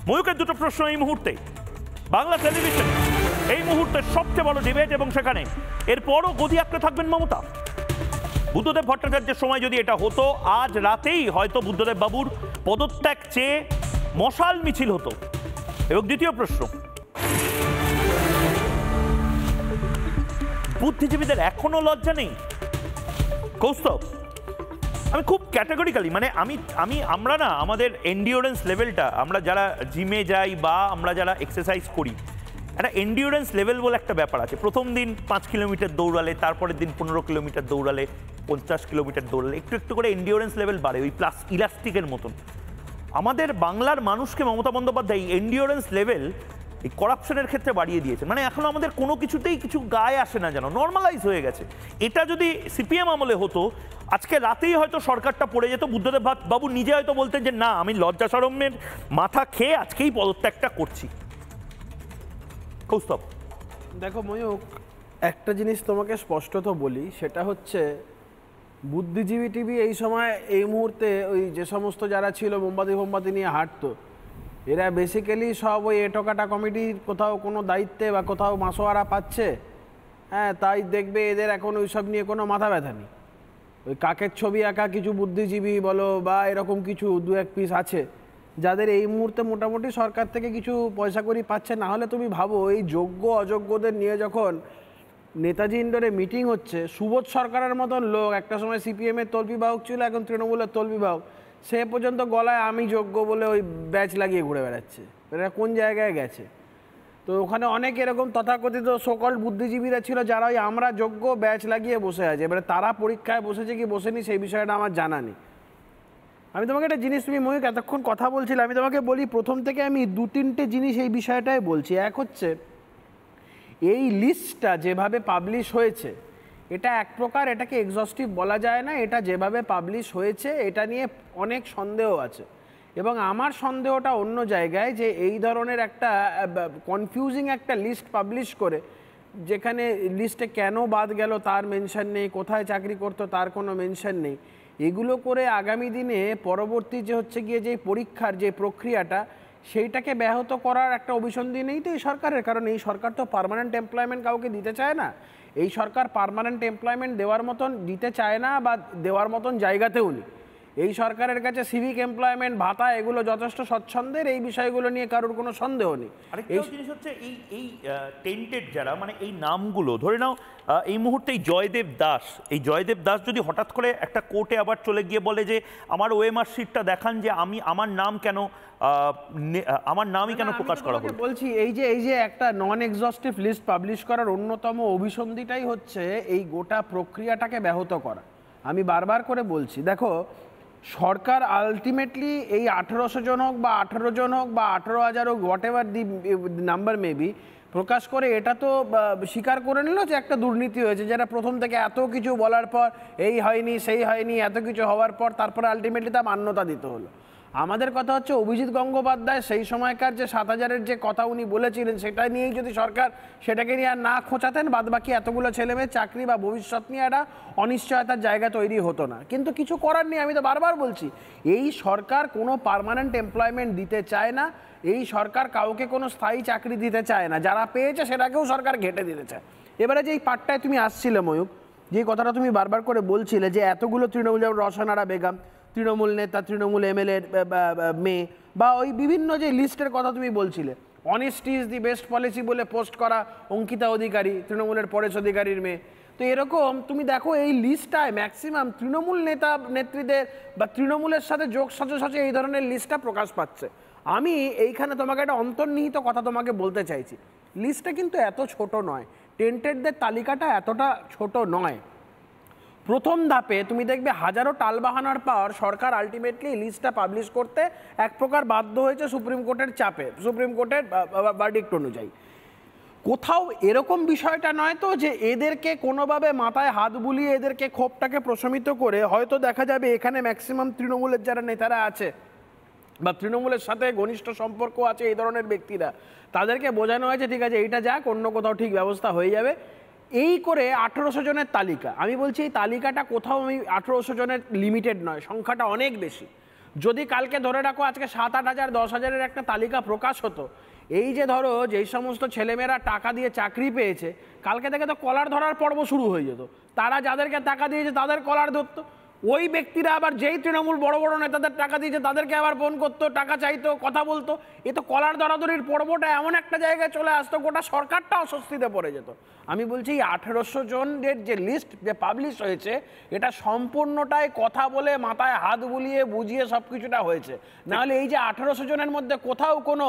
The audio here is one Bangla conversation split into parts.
ময়ূকের দুটো প্রশ্ন এই মুহূর্তে বাংলা টেলিভিশন এই মুহূর্তের সবচেয়ে বড় ডিবেট, এবং সেখানে এরপরও গদি আঁকড়ে থাকবেন মমতা। বুদ্ধদেব ভট্টাচার্যের সময় যদি এটা হতো, আজ রাতেই হয়তো বুদ্ধদেব বাবুর পদত্যাগ চেয়ে মশাল মিছিল হতো। এবং দ্বিতীয় প্রশ্ন, বুদ্ধিজীবীদের এখনো লজ্জা নেই? কৌস্তব, আমি খুব ক্যাটাগরিক্যালি মানে আমরা না আমাদের এন্ডিওরেন্স লেভেলটা, আমরা যারা জিমে যাই বা আমরা যারা এক্সারসাইজ করি, একটা এন্ডিওরেন্স লেভেল বলে একটা ব্যাপার আছে। প্রথম দিন 5 কিলোমিটার দৌড়ালে, তারপরের দিন 15 কিলোমিটার দৌড়ালে, 50 কিলোমিটার দৌড়ালে একটু একটু করে এন্ডিওরেন্স লেভেল বাড়ে, ওই প্লাস ইলাস্টিকের মতন। আমাদের বাংলার মানুষকে মমতা বন্দ্যোপাধ্যায় এন্ডিওরেন্স লেভেল এই করাপশনের ক্ষেত্রে বাড়িয়ে দিয়েছে। মানে এখন আমাদের কোনো কিছুতেই কিছু গায়ে আসে না, যেন নর্মালাইজ হয়ে গেছে। এটা যদি সিপিএম আমলে হতো, আজকে রাতেই হয়তো সরকারটা পড়ে যেত। বুদ্ধদেব বাবু নিজে হয়তো বলতেন যে না, আমি লজ্জা শরমের মাথা খেয়ে আজকেই পদত্যাগটা করছি। কৌস্তব, দেখো ময়ূক, একটা জিনিস তোমাকে স্পষ্টত বলি, সেটা হচ্ছে বুদ্ধিজীবী টিভি এই সময় এই মুহূর্তে ওই যে সমস্ত যারা ছিল মোমবাতি নিয়ে হাঁটতো, এরা বেসিক্যালি সব ওই এটোকাটা কমিটির কোথাও কোনো দায়িত্বে বা কোথাও মাসোয়ারা পাচ্ছে। হ্যাঁ, তাই দেখবে এদের এখন ওই সব নিয়ে কোনো মাথা ব্যথা নেই। ওই কাকের ছবি আঁকা কিছু বুদ্ধিজীবী বলো বা এরকম কিছু দু এক পিস আছে যাদের এই মুহূর্তে মোটামুটি সরকার থেকে কিছু পয়সা করি পাচ্ছে। না হলে তুমি ভাবো, এই যোগ্য অযোগ্যদের নিয়ে যখন নেতাজি ইন্ডোরে মিটিং হচ্ছে, সুবোধ সরকারের মতন লোক একটা সময় সিপিএমের তল্পিবাহক ছিল, এখন তৃণমূলের তল্পিবাহক, সে পর্যন্ত গলায় আমি যোগ্য বলে ওই ব্যাচ লাগিয়ে ঘুরে বেড়াচ্ছে। এরা কোন জায়গায় গেছে? তো ওখানে অনেক এরকম তথাকথিত সকল বুদ্ধিজীবীরা ছিল যারা ওই আমরা যোগ্য ব্যাচ লাগিয়ে বসে আছে। এবারে তারা পরীক্ষায় বসেছে কি বসেনি সেই বিষয়টা আমার জানা নেই। আমি তোমাকে একটা জিনিস, তুমি ময়ূক এতক্ষণ কথা বলছিলে, আমি তোমাকে বলি প্রথম থেকে আমি 2-3টে জিনিস এই বিষয়টাই বলছি। এক হচ্ছে, এই লিস্টটা যেভাবে পাবলিশ হয়েছে, এটা এক প্রকার এটাকে এক্সস্টিভ বলা যায় না। এটা যেভাবে পাবলিশ হয়েছে এটা নিয়ে অনেক সন্দেহ আছে, এবং আমার সন্দেহটা অন্য জায়গায়, যে এই ধরনের একটা কনফিউজিং একটা লিস্ট পাবলিশ করে, যেখানে লিস্টে কেন বাদ গেল তার মেনশন নেই, কোথায় চাকরি করতো তার কোনো মেনশন নেই, এগুলো করে আগামী দিনে পরবর্তী যে হচ্ছে গিয়ে যে পরীক্ষার যে প্রক্রিয়াটা, সেইটাকে ব্যাহত করার একটা অভিসন্ধি নেই তো এই সরকারের। কারণ এই সরকার তো পার্মানেন্ট এমপ্লয়মেন্ট কাউকে দিতে চায় না। এই সরকার পার্মানেন্ট এমপ্লয়মেন্ট দেওয়ার মতন দিতে চায় না, বা দেওয়ার মতন জায়গাতেও নেই। এই সরকারের কাছে সিভিক এমপ্লয়মেন্ট ভাতা এগুলো যথেষ্ট স্বচ্ছন্দের, এই বিষয়গুলো নিয়ে কারোর কোনো সন্দেহ নেই। এই জিনিস হচ্ছে এই টেন্টেড যারা, মানে এই নামগুলো ধরে নাও, এই মুহূর্তে এই জয়দেব দাস যদি হঠাৎ করে একটা কোর্টে আবার চলে গিয়ে বলে যে আমার ওএমআর শিটটা দেখান, যে আমার নামই কেন প্রকাশ করা হলো। বলছি এই যে একটা নন এক্সস্টিভ লিস্ট পাবলিশ করার অন্যতম অভিসন্ধিটাই হচ্ছে এই গোটা প্রক্রিয়াটাকে ব্যাহত করা। আমি বারবার করে বলছি, দেখো সরকার আলটিমেটলি এই 1800 জন হোক বা 18 জন হোক বা 18,000 হোক, whatever the number maybe, প্রকাশ করে এটা তো স্বীকার করে নিল যে একটা দুর্নীতি হয়েছে। যারা প্রথম থেকে এত কিছু বলার পর এই হয়নি সেই হয়নি এত কিছু হওয়ার পর তারপরে আলটিমেটলি তা মান্যতা দিতে হলো। আমাদের কথা হচ্ছে অভিজিৎ গঙ্গোপাধ্যায় সেই সময়কার যে 7,000-এর যে কথা উনি বলেছিলেন, সেটা নিয়েই যদি সরকার সেটাকে নিয়ে আর না খোঁচাতেন, বাদবাকি এতগুলো ছেলেমেয়ের চাকরি বা ভবিষ্যৎ নিয়ে একটা অনিশ্চয়তার জায়গা তৈরি হতো না। কিন্তু কিছু করার নেই। আমি তো বারবার বলছি, এই সরকার কোনো পার্মানেন্ট এমপ্লয়মেন্ট দিতে চায় না। এই সরকার কাউকে কোনো স্থায়ী চাকরি দিতে চায় না, যারা পেয়েছে সেটাকেও সরকার ঘেঁটে দিতে চায়। এবারে যে এই পার্টটায় তুমি আসছিলে ময়ূক, যে কথাটা তুমি বারবার করে বলছিলে যে এতগুলো তৃণমূল, যেমন রসনারা বেগম তৃণমূল নেতা, তৃণমূল এমএলএ মেয়ে, বা ওই বিভিন্ন যে লিস্টের কথা তুমি বলছিলে, honesty is the best policy বলে পোস্ট করা অঙ্কিতা অধিকারী, তৃণমূলের পরেশ অধিকারীর মেয়ে। তো এরকম তুমি দেখো এই লিস্টটায় ম্যাক্সিমাম তৃণমূল নেত্রীদের বা তৃণমূলের সাথে যোগ সাজে এই ধরনের লিস্টটা প্রকাশ পাচ্ছে। আমি এইখানে তোমাকে একটা অন্তর্নিহিত কথা তোমাকে বলতে চাইছি, লিস্টটা কিন্তু এত ছোট নয়, টেন্টেডদের তালিকাটা এতটা ছোট নয়। প্রথম ধাপে তুমি দেখবে হাজারো টালবাহানার পর সরকার আলটিমেটলি লিস্টটা পাবলিশ করতে এক প্রকার বাধ্য হয়েছে সুপ্রিম কোর্টের চাপে, সুপ্রিম কোর্টের ভার্ডিক্ট অনুযায়ী। কোথাও এরকম বিষয়টা নয় তো যে এদেরকে কোনোভাবে মাথায় হাত বুলিয়ে এদেরকে ক্ষোভটাকে প্রশমিত করে হয়তো দেখা যাবে এখানে ম্যাক্সিমাম তৃণমূলের যারা নেতারা আছে বা তৃণমূলের সাথে ঘনিষ্ঠ সম্পর্ক আছে এই ধরনের ব্যক্তিরা, তাদেরকে বোঝানো হয়েছে ঠিক আছে এইটা যাক, অন্য কোথাও ঠিক ব্যবস্থা হয়ে যাবে। এই করে 1800 জনের তালিকা, আমি বলছি এই তালিকাটা কোথাও 1800 জনের লিমিটেড নয়, সংখ্যাটা অনেক বেশি। যদি কালকে ধরে রাখো আজকে 7-8 হাজার 10 হাজারের একটা তালিকা প্রকাশ হতো, এই যে ধরো যেই সমস্ত ছেলেমেয়েরা টাকা দিয়ে চাকরি পেয়েছে, কালকে থেকে তো কলার ধরার পর্ব শুরু হয়ে যেত। তারা যাদেরকে টাকা দিয়েছে তাদের কলার ধরতো, ওই ব্যক্তিরা আবার যেই তৃণমূল বড় বড় নেতাদের টাকা দিয়েছে তাদেরকে আবার ফোন করতো, টাকা চাইতো, কথা বলতো। এ তো কলার ধরাধরির পর্বটা এমন একটা জায়গায় চলে আসতো, গোটা সরকারটা অস্বস্তিতে পড়ে যেত। আমি বলছি এই 1800 জনের যে লিস্ট যে পাবলিশ হয়েছে, এটা সম্পূর্ণটাই কথা বলে মাথায় হাত বুলিয়ে বুঝিয়ে সব কিছুটা হয়েছে। নাহলে এই যে 1800 জনের মধ্যে কোথাও কোনো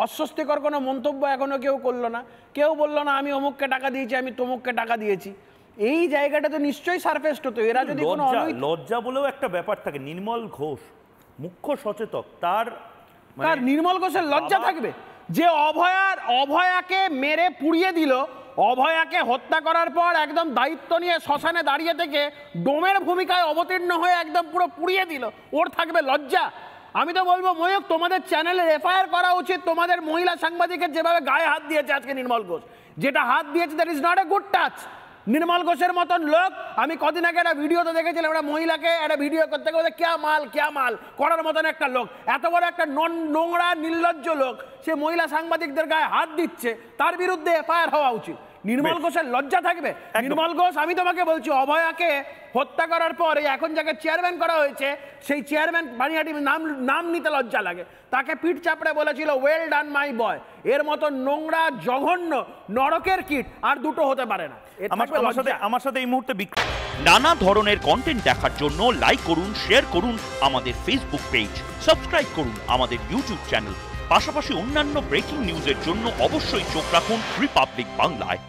অস্বস্তিকর কোনো মন্তব্য এখনো কেউ করলো না, কেউ বললো না আমি অমুককে টাকা দিয়েছি, আমি তমুককে টাকা দিয়েছি। এই জায়গাটা তো নিশ্চয়ই সারফেস্ট হতো। এরা যদি কোনো লজ্জা বলেও একটা ব্যাপার থাকে। নির্মল ঘোষ মুখ্য সচেতক, তার নির্মল ঘোষের লজ্জা থাকবে যে অভয়াকে মেরে পুড়িয়ে দিল, অভয়াকে হত্যা করার পর একদম দায়িত্ব নিয়ে শ্মশানে দাঁড়িয়ে থেকে ডোমের ভূমিকায় অবতীর্ণ হয়ে একদম পুরো পুড়িয়ে দিল, ওর থাকবে লজ্জা? আমি তো বলবো ময়ূক, তোমাদের চ্যানেলে এফআইআর করা উচিত তোমাদের মহিলা সাংবাদিকের যেভাবে গায়ে হাত দিয়েছে আজকে নির্মল ঘোষ, যেটা হাত দিয়েছে that is not a good touch. Nirmal ঘোষের মতন লোক, আমি কদিন আগে একটা ভিডিওতে দেখেছিলাম, একটা মহিলাকে একটা ভিডিও করতে গেলে ক্যা মাল করার মতন একটা লোক, এত বড় একটা নোংরা নির্লজ্জ লোক, সে মহিলা সাংবাদিকদের গায়ে হাত দিচ্ছে, তার বিরুদ্ধে এফআইআর হওয়া উচিত। নির্মল ঘোষের লজ্জা থাকবে? নির্মল ঘোষ, আমি তোমাকে বলছি, অভয়াকে হত্যা করার পর এই এখন যাকে চেয়ারম্যান করা হয়েছে, সেই চেয়ারম্যান বানিয়াটি নাম নিতে লজ্জা লাগে। তাকে পিঠ চাপড়ে বলেছিল ওয়েল ডান মাই বয়। এর মতো নোংরা জঘন্য নরকের কীট আর দুটো হতে পারে না। আমার সাথে এই মুহূর্তে নানা ধরনের কন্টেন্ট দেখার জন্য লাইক করুন, শেয়ার করুন আমাদের ফেসবুক পেজ, সাবস্ক্রাইব করুন আমাদের ইউটিউব চ্যানেল। পাশাপাশি অন্যান্য ব্রেকিং নিউজের জন্য অবশ্যই চোখ রাখুন রিপাবলিক বাংলায়।